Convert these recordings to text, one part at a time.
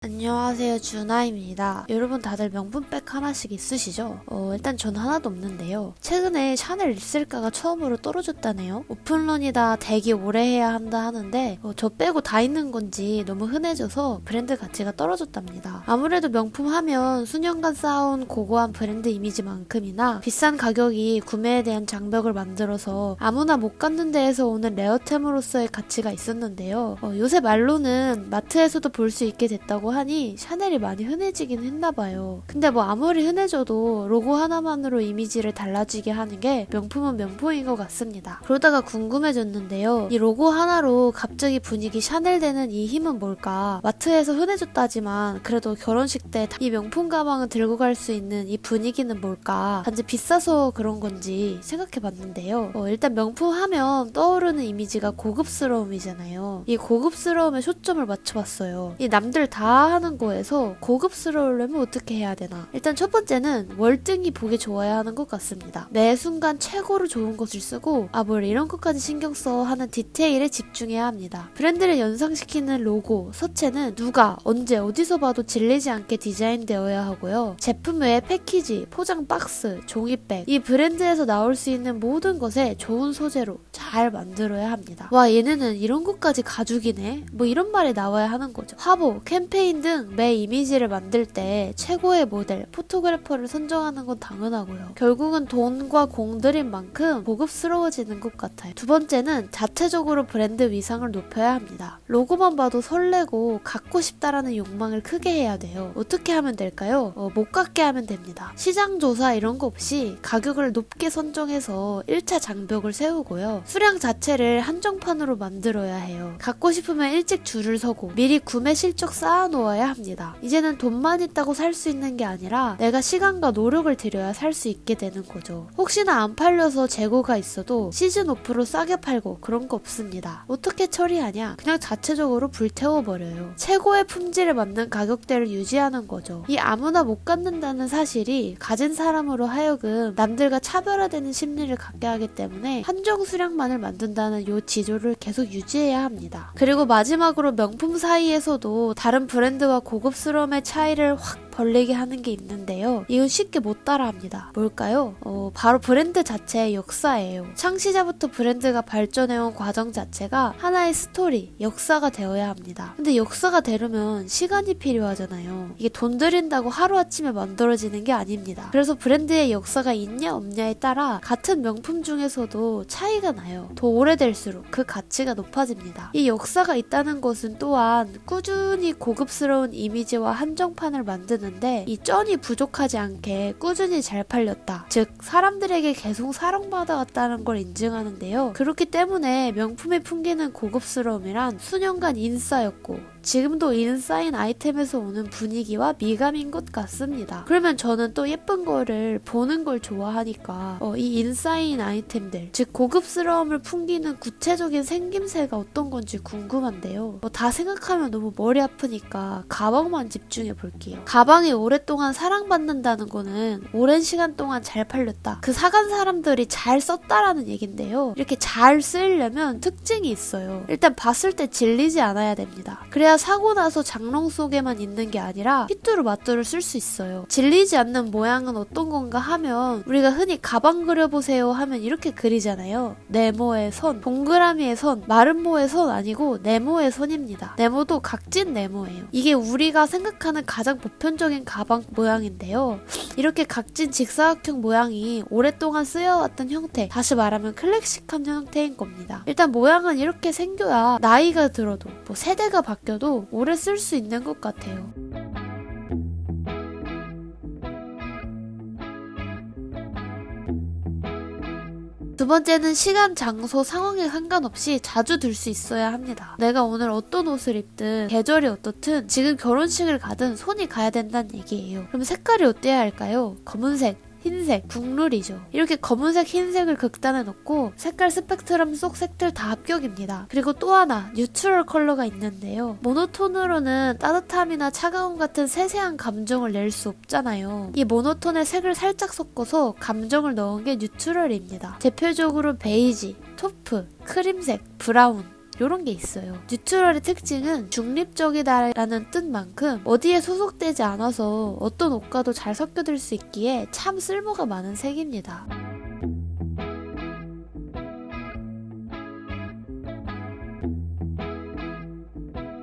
안녕하세요, 준하입니다. 여러분 다들 명품백 하나씩 있으시죠? 일단 전 하나도 없는데요. 최근에 샤넬 립셀가가 처음으로 떨어졌다네요. 오픈런이다, 되게 오래 해야 한다 하는데 저 빼고 다 있는 건지 너무 흔해져서 브랜드 가치가 떨어졌답니다. 아무래도 명품 하면 수년간 쌓아온 고고한 브랜드 이미지만큼이나 비싼 가격이 구매에 대한 장벽을 만들어서 아무나 못 갖는 데에서 오는 레어템으로서의 가치가 있었는데요. 요새 말로는 마트에서도 볼 수 있게 됐다고 하니 샤넬이 많이 흔해지긴 했나봐요. 근데 뭐 아무리 흔해져도 로고 하나만으로 이미지를 달라지게 하는 게 명품은 명품인 것 같습니다. 그러다가 궁금해졌는데요. 이 로고 하나로 갑자기 분위기 샤넬 되는 이 힘은 뭘까? 마트에서 흔해졌다지만 그래도 결혼식 때 이 명품 가방을 들고 갈 수 있는 이 분위기는 뭘까? 단지 비싸서 그런 건지 생각해봤는데요. 일단 명품 하면 떠오르는 이미지가 고급스러움이잖아요. 이 고급스러움에 초점을 맞춰봤어요. 이 남들 다 하는 거에서 고급스러우려면 어떻게 해야 되나? 일단 첫 번째는 월등히 보기 좋아야 하는 것 같습니다. 매 순간 최고로 좋은 것을 쓰고 뭘 이런 것까지 신경 써 하는 디테일에 집중해야 합니다. 브랜드를 연상시키는 로고, 서체는 누가, 언제, 어디서 봐도 질리지 않게 디자인되어야 하고요. 제품 외에 패키지, 포장 박스, 종이백, 이 브랜드에서 나올 수 있는 모든 것에 좋은 소재로 잘 만들어야 합니다. 와, 얘네는 이런 것까지 가죽이네? 뭐 이런 말이 나와야 하는 거죠. 화보, 캠페인 등 매 이미지를 만들 때 최고의 모델, 포토그래퍼를 선정하는 건 당연하고요. 결국은 돈과 공 들인 만큼 고급스러워지는 것 같아요. 두 번째는 자체적으로 브랜드 위상을 높여야 합니다. 로고만 봐도 설레고 갖고 싶다라는 욕망을 크게 해야 돼요. 어떻게 하면 될까요? 못 갖게 하면 됩니다. 시장 조사 이런 거 없이 가격을 높게 선정해서 1차 장벽을 세우고요. 수량 자체를 한정판으로 만들어야 해요. 갖고 싶으면 일찍 줄을 서고 미리 구매 실적 쌓아놓아야 합니다. 이제는 돈만 있다고 살 수 있는 게 아니라 내가 시간과 노력을 들여야 살 수 있게 되는 거죠. 혹시나 안 팔려서 재고가 있어도 시즌 오프로 싸게 팔고 그런 거 없습니다. 어떻게 처리하냐? 그냥 자체적으로 불태워버려요. 최고의 품질을 맞는 가격대를 유지하는 거죠. 이 아무나 못 갖는다는 사실이 가진 사람으로 하여금 남들과 차별화되는 심리를 갖게 하기 때문에 한정 수량만을 만든다는 요 지조를 계속 유지해야 합니다. 그리고 마지막으로 명품 사이에서도 다른 브랜드와 고급스러움의 차이를 확 벌리게 하는 게 있는데요. 이건 쉽게 못 따라합니다. 뭘까요? 바로 브랜드 자체의 역사예요. 창시자부터 브랜드가 발전해온 과정 자체가 하나의 스토리, 역사가 되어야 합니다. 근데 역사가 되려면 시간이 필요하잖아요. 이게 돈 들인다고 하루아침에 만들어지는 게 아닙니다. 그래서 브랜드의 역사가 있냐 없냐에 따라 같은 명품 중에서도 차이가 나요. 더 오래될수록 그 가치가 높아집니다. 이 역사가 있다는 것은 또한 꾸준히 고급스러운 이미지와 한정판을 만드는데 이 쩐이 부족하지 않게 꾸준히 잘 팔렸다. 즉 사람들에게 계속 사랑받아왔다는 걸 인증하는데요. 그렇기 때문에 명품이 풍기는 고급스러움이란 수년간 인싸였고 지금도 인싸인 아이템에서 오는 분위기와 미감인 것 같습니다. 그러면 저는 또 예쁜 거를 보는 걸 좋아하니까 이 인싸인 아이템들, 즉 고급스러움을 풍기는 구체적인 생김새가 어떤 건지 궁금한데요. 다 생각하면 너무 머리 아프니까 가방만 집중해 볼게요. 가방이 오랫동안 사랑받는다는 거는 오랜 시간 동안 잘 팔렸다. 그 사간 사람들이 잘 썼다라는 얘긴데요. 이렇게 잘 쓰려면 특징이 있어요. 일단 봤을 때 질리지 않아야 됩니다. 그래야 사고 나서 장롱 속에만 있는 게 아니라 휘뚜루마뚜루 쓸 수 있어요. 질리지 않는 모양은 어떤 건가 하면 우리가 흔히 가방 그려보세요 하면 이렇게 그리잖아요. 네모의 선, 동그라미의 선, 마른 모의 선 아니고 네모의 선입니다. 네모도 각진 네모예요. 이게 우리가 생각하는 가장 보편적인 가방 모양인데요. 이렇게 각진 직사각형 모양이 오랫동안 쓰여왔던 형태, 다시 말하면 클래식한 형태인 겁니다. 일단 모양은 이렇게 생겨야 나이가 들어도 세대가 바뀌어도 오래 쓸 수 있는 것 같아요. 두 번째는 시간, 장소, 상황에 상관없이 자주 들 수 있어야 합니다. 내가 오늘 어떤 옷을 입든 계절이 어떻든 지금 결혼식을 가든 손이 가야 된다는 얘기예요. 그럼 색깔이 어때야 할까요? 검은색, 흰색, 국룰이죠. 이렇게 검은색, 흰색을 극단에 놓고 색깔 스펙트럼 속 색들 다 합격입니다. 그리고 또 하나 뉴트럴 컬러가 있는데요. 모노톤으로는 따뜻함이나 차가움 같은 세세한 감정을 낼 수 없잖아요. 이 모노톤의 색을 살짝 섞어서 감정을 넣은 게 뉴트럴입니다. 대표적으로 베이지, 토프, 크림색, 브라운, 이런 게 있어요. 뉴트럴의 특징은 중립적이다라는 뜻만큼 어디에 소속되지 않아서 어떤 옷과도 잘 섞여들 수 있기에 참 쓸모가 많은 색입니다.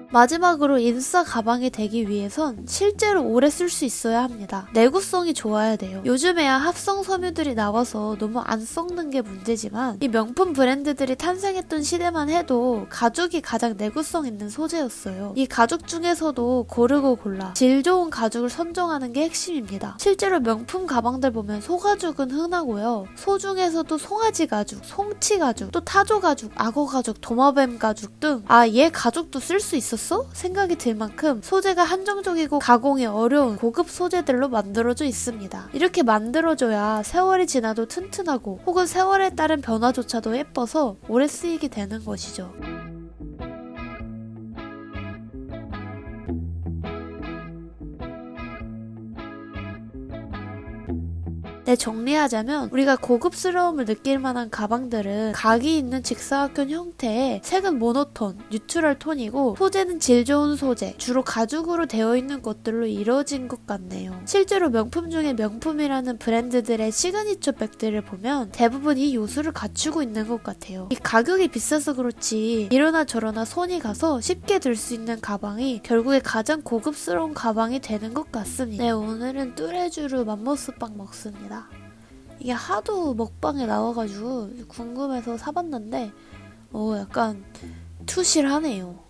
마지막으로 인싸 가방이 되기 위해선 실제로 오래 쓸 수 있어야 합니다. 내구성이 좋아야 돼요. 요즘에야 합성 섬유들이 나와서 너무 안 썩는 게 문제지만 이 명품 브랜드들이 탄생했던 시대만 해도 가죽이 가장 내구성 있는 소재였어요. 이 가죽 중에서도 고르고 골라 질 좋은 가죽을 선정하는 게 핵심입니다. 실제로 명품 가방들 보면 소가죽은 흔하고요. 소 중에서도 송아지 가죽, 송치 가죽, 또 타조 가죽, 악어 가죽, 도마뱀 가죽 등 얘 가죽도 쓸 수 있었어? 생각이 들 만큼 소재가 한정적이고 가공이 어려운 고급 소재들로 만들어져 있습니다. 이렇게 만들어줘야 세월이 지나도 튼튼하고 혹은 세월에 따른 변화조차도 예뻐서 오래 쓰이게 되는 것이죠. 정리하자면 우리가 고급스러움을 느낄 만한 가방들은 각이 있는 직사각형 형태에 색은 모노톤, 뉴트럴 톤이고 소재는 질 좋은 소재, 주로 가죽으로 되어 있는 것들로 이루어진 것 같네요. 실제로 명품 중에 명품이라는 브랜드들의 시그니처 백들을 보면 대부분 이 요소를 갖추고 있는 것 같아요. 이 가격이 비싸서 그렇지 이러나 저러나 손이 가서 쉽게 들 수 있는 가방이 결국에 가장 고급스러운 가방이 되는 것 같습니다. 네, 오늘은 뚜레쥬르 맘모스빵 먹습니다. 이게 하도 먹방에 나와가지고 궁금해서 사봤는데 약간 투실하네요.